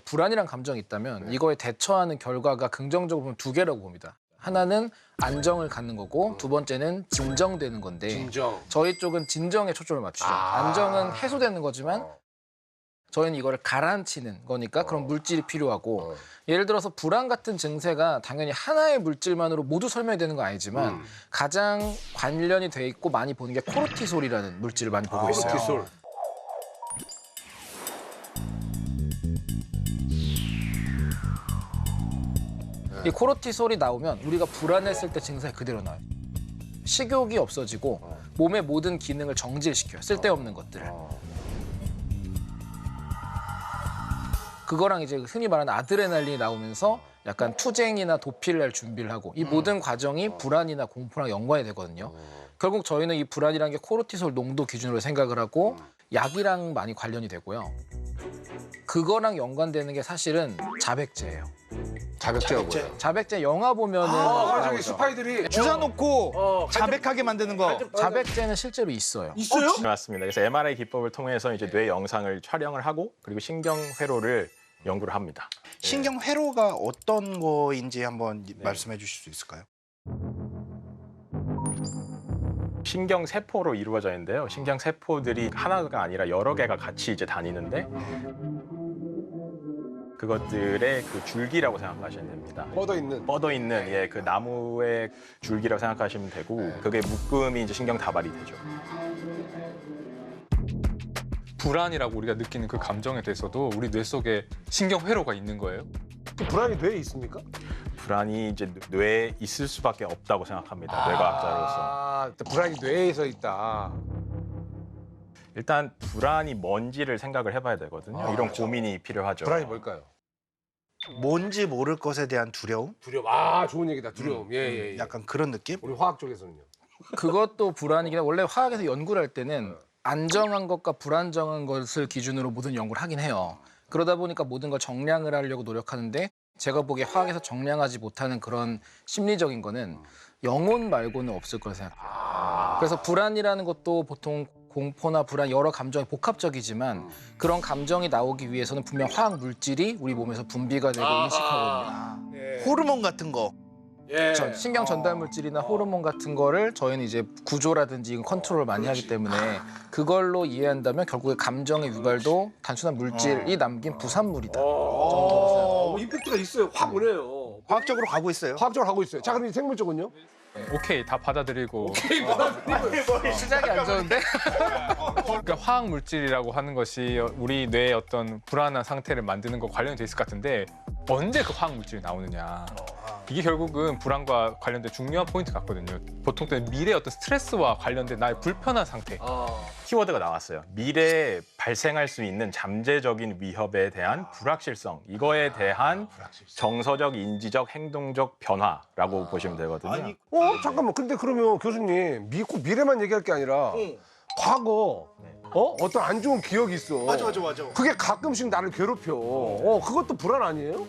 불안이란 감정이 있다면 이거에 대처하는 결과가 긍정적으로 보면 두 개라고 봅니다. 하나는 안정을 갖는 거고 두 번째는 진정되는 건데 진정. 저희 쪽은 진정에 초점을 맞추죠. 안정은 해소되는 거지만 저희는 이거를 가라앉히는 거니까 그런 물질이 필요하고 예를 들어서 불안 같은 증세가 당연히 하나의 물질만으로 모두 설명이 되는 건 아니지만 가장 관련이 돼 있고 많이 보는 게 코르티솔이라는 물질을 많이 보고 있어요. 코르티솔. 이 코르티솔이 나오면 우리가 불안했을 때 증세가 그대로 나와요. 식욕이 없어지고 몸의 모든 기능을 정지시켜요. 쓸데없는 것들을. 그거랑 이제 흔히 말하는 아드레날린이 나오면서 약간 투쟁이나 도피를 할 준비를 하고 이 모든 과정이 불안이나 공포랑 연관이 되거든요. 결국 저희는 이 불안이라는 게 코르티솔 농도 기준으로 생각을 하고 약이랑 많이 관련이 되고요. 그거랑 연관되는 게 사실은 자백제예요. 자백제가 뭐예요? 자백제 영화 보면은 저기 나오죠. 스파이들이 주사 놓고 자백하게 만드는 거. 자백제는 실제로 있어요. 있어요? 네, 맞습니다. 그래서 MRI 기법을 통해서 이제 뇌 영상을 촬영을 하고 그리고 신경 회로를 연구를 합니다. 신경 회로가 어떤 거인지 한번 말씀해 주실 수 있을까요? 신경 세포로 이루어져 있는데요. 신경 세포들이 하나가 아니라 여러 개가 같이 이제 다니는데 그것들의 그 줄기라고 생각하시면 됩니다. 뻗어 있는 예, 그 나무의 줄기라고 생각하시면 되고 그게 묶음이 이제 신경 다발이 되죠. 불안이라고 우리가 느끼는 그 감정에 대해서도 우리 뇌 속에 신경회로가 있는 거예요? 불안이 뇌에 있습니까? 불안이 이제 뇌에 있을 수밖에 없다고 생각합니다. 뇌과학자로서. 불안이 뇌에서 있다. 일단 불안이 뭔지를 생각을 해봐야 되거든요. 이런 고민이 필요하죠. 불안이 뭘까요? 뭔지 모를 것에 대한 두려움? 두려움. 좋은 얘기다. 두려움. 예. 약간 그런 느낌? 우리 화학 쪽에서는요. 그것도 불안이긴 한데 원래 화학에서 연구를 할 때는 안정한 것과 불안정한 것을 기준으로 모든 연구를 하긴 해요. 그러다 보니까 모든 걸 정량을 하려고 노력하는데 제가 보기에 화학에서 정량하지 못하는 그런 심리적인 거는 영혼 말고는 없을 거라 생각해요. 그래서 불안이라는 것도 보통 공포나 불안 여러 감정이 복합적이지만 그런 감정이 나오기 위해서는 분명 화학 물질이 우리 몸에서 분비가 되고 인식하거든요. 호르몬 같은 거. 예. 신경 전달 물질이나 호르몬 같은 거를 저희는 이제 구조라든지 컨트롤을 많이 하기 때문에 그걸로 이해한다면 결국에 감정의 유발도 단순한 물질이 남긴 부산물이다. 임팩트가 있어요. 확 오네요. 화학적으로 가고 있어요. 화학적으로 하고 있어요. 자, 그럼 이 생물 쪽은요? 오케이, 다 받아들이고. 시작이 안 좋은데? 그러니까 화학 물질이라고 하는 것이 우리 뇌의 어떤 불안한 상태를 만드는 거 관련이 돼 있을 것 같은데 언제 그 화학 물질이 나오느냐. 이게 결국은 불안과 관련된 중요한 포인트 같거든요. 보통 때는 미래의 어떤 스트레스와 관련된 나의 불편한 상태. 키워드가 나왔어요. 미래에 발생할 수 있는 잠재적인 위협에 대한 불확실성. 이거에 대한 정서적, 인지적, 행동적 변화라고 보시면 되거든요. 잠깐만. 근데 그러면 교수님, 꼭 미래만 얘기할 게 아니라 과거, 어떤 안 좋은 기억이 있어. 맞아. 그게 가끔씩 나를 괴롭혀. 그것도 불안 아니에요?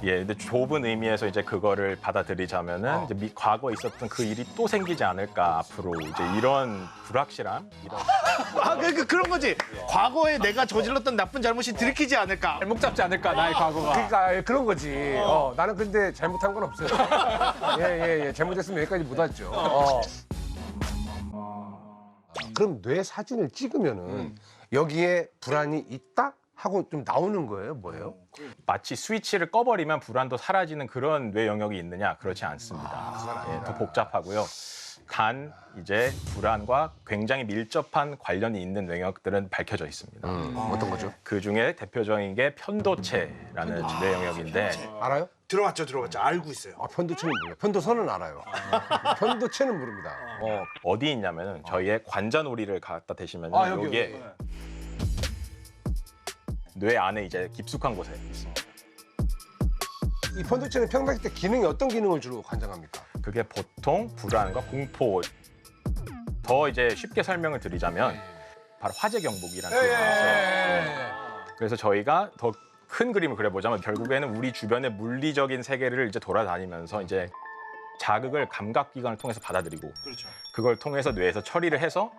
예, 근데 좁은 의미에서 이제 그거를 받아들이자면은 이제 과거에 있었던 그 일이 또 생기지 않을까 앞으로 이제 이런 불확실함, 이런 그러니까 그런 거지. 과거에 내가 저질렀던 나쁜 잘못이 들키지 않을까. 발목 잡지 않을까, 나의 과거가. 그러니까 그런 거지. 나는 근데 잘못한 건 없어요. 예. 잘못했으면 여기까지 못 왔죠. 그럼 뇌 사진을 찍으면은 여기에 불안이 있다 하고 좀 나오는 거예요? 뭐예요? 마치 스위치를 꺼버리면 불안도 사라지는 그런 뇌 영역이 있느냐? 그렇지 않습니다. 예, 더 복잡하고요. 단 이제 불안과 굉장히 밀접한 관련이 있는 영역들은 밝혀져 있습니다. 어떤 거죠? 그 중에 대표적인 게 편도체라는 뇌 영역인데 알아요? 들어봤죠. 알고 있어요. 편도체는 몰라요. 편도선은 알아요. 편도체는 모릅니다. 어디 있냐면은 저희의 관자놀이를 갖다 대시면 여기, 여기에 뇌 안에 이제 깊숙한 곳에 있어요. 이 편도체는 평상시 때 기능이 어떤 기능을 주로 관장합니까? 그게 보통 불안과 공포. 더 이제 쉽게 설명을 드리자면 바로 화재 경보기라는 기능이 있어요. 그래서 저희가 더 큰 그림을 그려보자면 결국에는 우리 주변의 물리적인 세계를 이제 돌아다니면서 이제 자극을 감각기관을 통해서 받아들이고 그걸 통해서 뇌에서 처리를 해서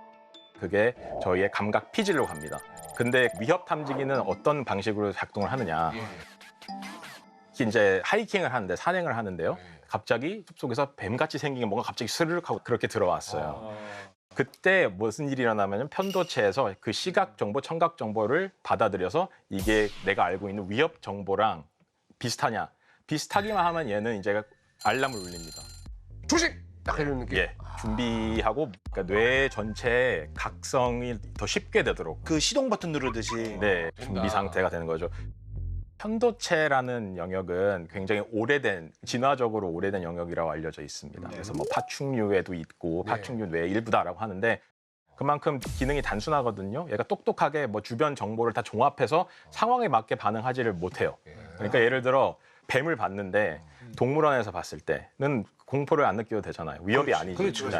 그게 저희의 감각 피질로 갑니다. 근데 위협 탐지기는 어떤 방식으로 작동을 하느냐. 이제 하이킹을 하는데 산행을 하는데요. 갑자기 숲속에서 뱀같이 생긴 게 뭔가 갑자기 스르륵 하고 그렇게 들어왔어요. 그때 무슨 일이 일어나면 편도체에서 그 시각 정보, 청각 정보를 받아들여서 이게 내가 알고 있는 위협 정보랑 비슷하냐. 비슷하기만 하면 얘는 이제 알람을 울립니다. 조심! 딱 이런 느낌. 예, 준비하고 그러니까 뇌 전체의 각성이 더 쉽게 되도록 그 시동 버튼 누르듯이. 네, 준비 상태가 되는 거죠. 편도체라는 영역은 굉장히 오래된, 진화적으로 오래된 영역이라고 알려져 있습니다. 그래서 뭐 파충류에도 있고 파충류 뇌의 일부다라고 하는데 그만큼 기능이 단순하거든요. 얘가 똑똑하게 뭐 주변 정보를 다 종합해서 상황에 맞게 반응하지를 못해요. 그러니까 예를 들어 뱀을 봤는데 동물원에서 봤을 때는 공포를 안 느껴도 되잖아요. 위협이 아니지. 그렇죠.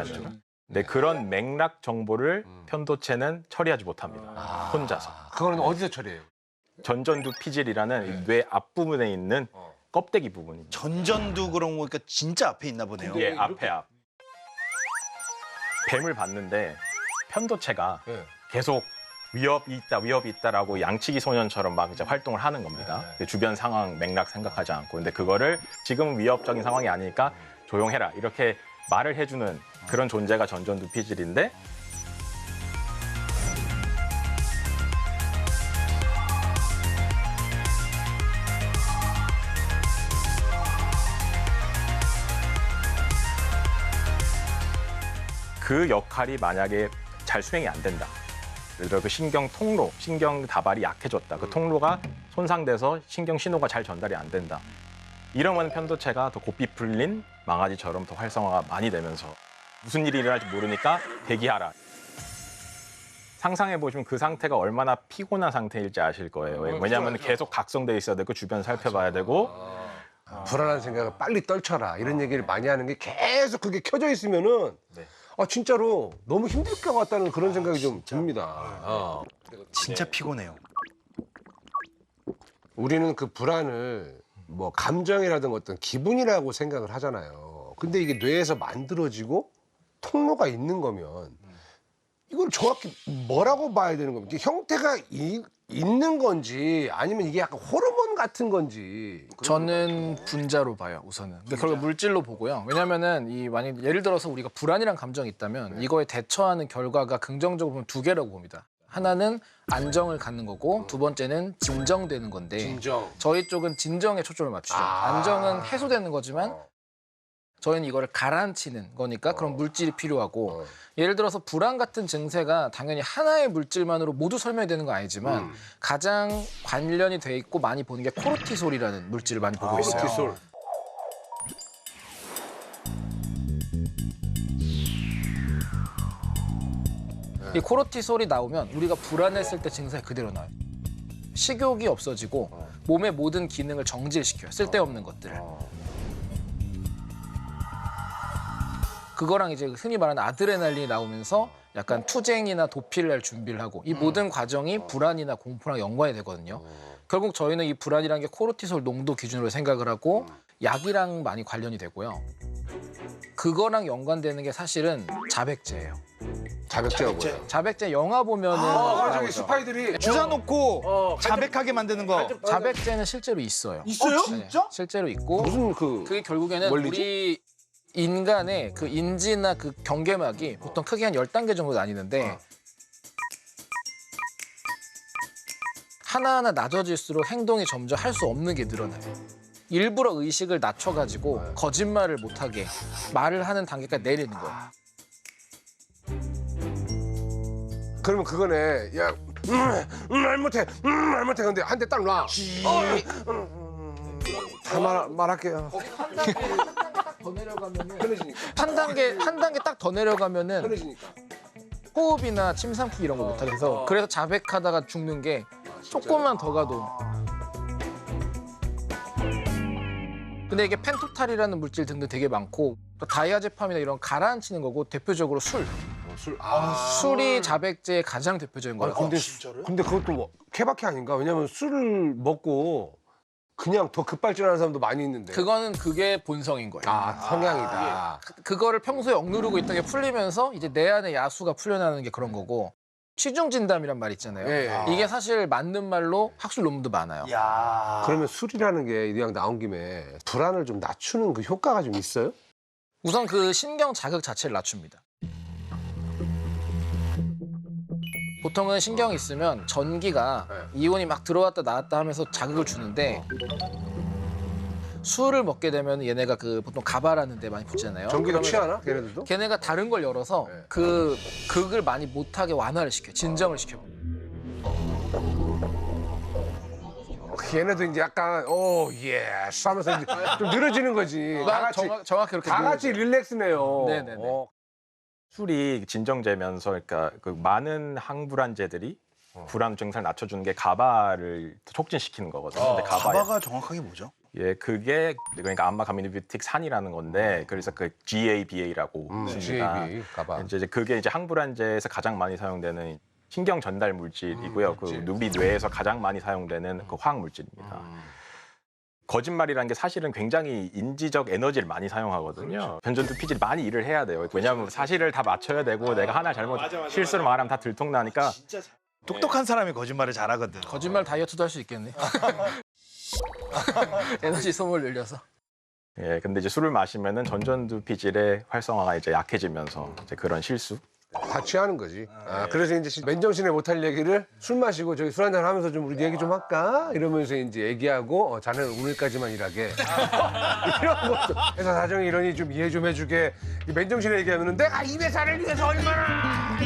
근데 그런 맥락 정보를 편도체는 처리하지 못합니다. 혼자서. 그거는 어디서 처리해요? 전전두 피질이라는 이뇌 앞부분에 있는 껍데기 부분입니다. 전전두 그런 거니까 진짜 앞에 있나 보네요. 예, 앞에 앞. 뱀을 봤는데 편도체가 계속 위협이 있다라고 양치기 소년처럼 막 이제 활동을 하는 겁니다. 주변 상황 맥락 생각하지 않고. 근데 그거를 지금 위협적인 상황이 아니니까 조용해라 이렇게 말을 해주는 그런 존재가 전전두 피질인데 그 역할이 만약에 잘 수행이 안 된다. 예를 들어 그 신경 통로, 신경 다발이 약해졌다. 그 통로가 손상돼서 신경 신호가 잘 전달이 안 된다. 이러면 편도체가 더 고삐 풀린 망아지처럼 더 활성화가 많이 되면서 무슨 일이 일어날지 모르니까 대기하라. 상상해 보시면 그 상태가 얼마나 피곤한 상태일지 아실 거예요. 왜냐하면 계속 각성돼 있어야 되고 주변 살펴봐야 되고 불안한 생각을 빨리 떨쳐라 이런 얘기를 많이 하는 게 계속 그게 켜져 있으면은 진짜로 너무 힘들 것 같다는 그런 생각이 좀 듭니다. 진짜 피곤해요. 우리는 그 불안을 뭐 감정이라든가 어떤 기분이라고 생각을 하잖아요. 근데 이게 뇌에서 만들어지고 통로가 있는 거면 이걸 정확히 뭐라고 봐야 되는 겁니까? 이게 형태가 있는 건지 아니면 이게 약간 호르몬 같은 건지. 저는 분자로 봐요, 우선은. 그러니까 결국 물질로 보고요. 왜냐면은 만약 예를 들어서 우리가 불안이란 감정이 있다면 이거에 대처하는 결과가 긍정적으로 보면 두 개라고 봅니다. 하나는 안정을 갖는 거고 두 번째는 진정되는 건데 진정. 저희 쪽은 진정에 초점을 맞추죠. 안정은 해소되는 거지만 저희는 이거를 가라앉히는 거니까 그런 물질이 필요하고 예를 들어서 불안 같은 증세가 당연히 하나의 물질만으로 모두 설명이 되는 건 아니지만 가장 관련이 돼 있고 많이 보는 게 코르티솔이라는 물질을 많이 보고 있어요. 코르티솔. 이 코르티솔이 나오면 우리가 불안했을 때 증세가 그대로 나와요. 식욕이 없어지고 몸의 모든 기능을 정지시켜요. 쓸데없는 것들을. 그거랑 이제 흔히 말하는 아드레날린이 나오면서 약간 투쟁이나 도피를 할 준비를 하고 이 모든 과정이 불안이나 공포랑 연관이 되거든요. 결국 저희는 이 불안이라는 게 코르티솔 농도 기준으로 생각을 하고 약이랑 많이 관련이 되고요. 그거랑 연관되는 게 사실은 자백제예요. 자백제가 뭐예요? 자백제 영화 보면은 저기 나오죠. 스파이들이 주사 놓고 자백하게 만드는 거. 자백제는 실제로 있어요. 있어요? 네, 실제로 있고 무슨 그 그게 결국에는 원리지? 우리 인간의 그 인지나 그 경계막이 보통 크게 한 10단계 정도 나뉘는데 하나하나 낮아질수록 행동이 점점 할 수 없는 게 늘어나요. 일부러 의식을 낮춰가지고 거짓말을 못하게 말을 하는 단계까지 내리는 거예요. 그러면 그거네. 야, 말 못해. 말 못해. 근데 한 대 딱 놔. 다 말할게요. 더 내려가면은 편해지니까. 한 단계 딱 더 내려가면은 편해지니까. 호흡이나 침 삼키기 이런 거 못하게 해서 그래서 자백하다가 죽는 게 조금만 더 가도. 근데 이게 펜토탈이라는 물질 등등 되게 많고 또 다이아제팜이나 이런 가라앉히는 거고 대표적으로 술. 술이 자백제의 가장 대표적인 거예요. 근데 그것도 뭐 케바케 아닌가? 왜냐면 술을 먹고 그냥 더 급발진하는 사람도 많이 있는데. 그거는 그게 본성인 거예요. 성향이다. 그거를 평소에 억누르고 있던 게 풀리면서 이제 내 안에 야수가 풀려나는 게 그런 거고 취중 진담이란 말 있잖아요. 예, 예. 이게 사실 맞는 말로 학술 논문도 많아요. 야. 그러면 술이라는 게 이왕 나온 김에 불안을 좀 낮추는 그 효과가 좀 있어요? 우선 그 신경 자극 자체를 낮춥니다. 보통은 신경이 있으면 전기가 이온이 막 들어왔다 나왔다 하면서 자극을 주는데 술을 먹게 되면 얘네가 그 보통 가바라는 데 많이 붙잖아요. 전기도 그러면 취하나? 걔네들도? 걔네가 다른 걸 열어서 그 극을 많이 못하게 완화를 시켜요. 진정을 시켜요. 걔네도 이제 약간 예 하면서 이제 좀 늘어지는 거지. 다 같이 정확히 그렇게 다 같이 릴렉스네요. 네네네. 술이 진정제면서 그러니까 그 많은 항불안제들이 불안 증상을 낮춰주는 게 가바를 촉진시키는 거거든요. 근데 가바가 정확하게 뭐죠? 예, 그게 그러니까 암마 가미니뷰틱 산이라는 건데 그래서 그 GABA라고 씁니다. GAB 가봐. 이제 그게 이제 항불안제에서 가장 많이 사용되는 신경 전달 물질이고요. 그 우리 뇌에서 가장 많이 사용되는 그 화학 물질입니다. 거짓말이라는 게 사실은 굉장히 인지적 에너지를 많이 사용하거든요. 변전두피질이 많이 일을 해야 돼요. 왜냐하면 사실을 다 맞춰야 되고 내가 하나 잘못 실수로 말하면 다 들통나니까. 똑똑한 사람이 거짓말을 잘하거든. 거짓말 다이어트도 할 수 있겠네. 에너지 소모를 늘려서. 예, 근데 이제 술을 마시면은 전전두피질의 활성화가 이제 약해지면서 이제 그런 실수. 다 취하는 거지. 그래서 이제 맨정신에 못할 얘기를 술 마시고 저기 술 한잔 하면서 좀 우리 얘기 좀 할까? 이러면서 이제 얘기하고 자네는 오늘까지만 일하게. 이런 것도. 회사 사정이 이러니 좀 이해 좀 해주게. 맨정신에 얘기하면은 내가 이 회사를 위해서 얼마나.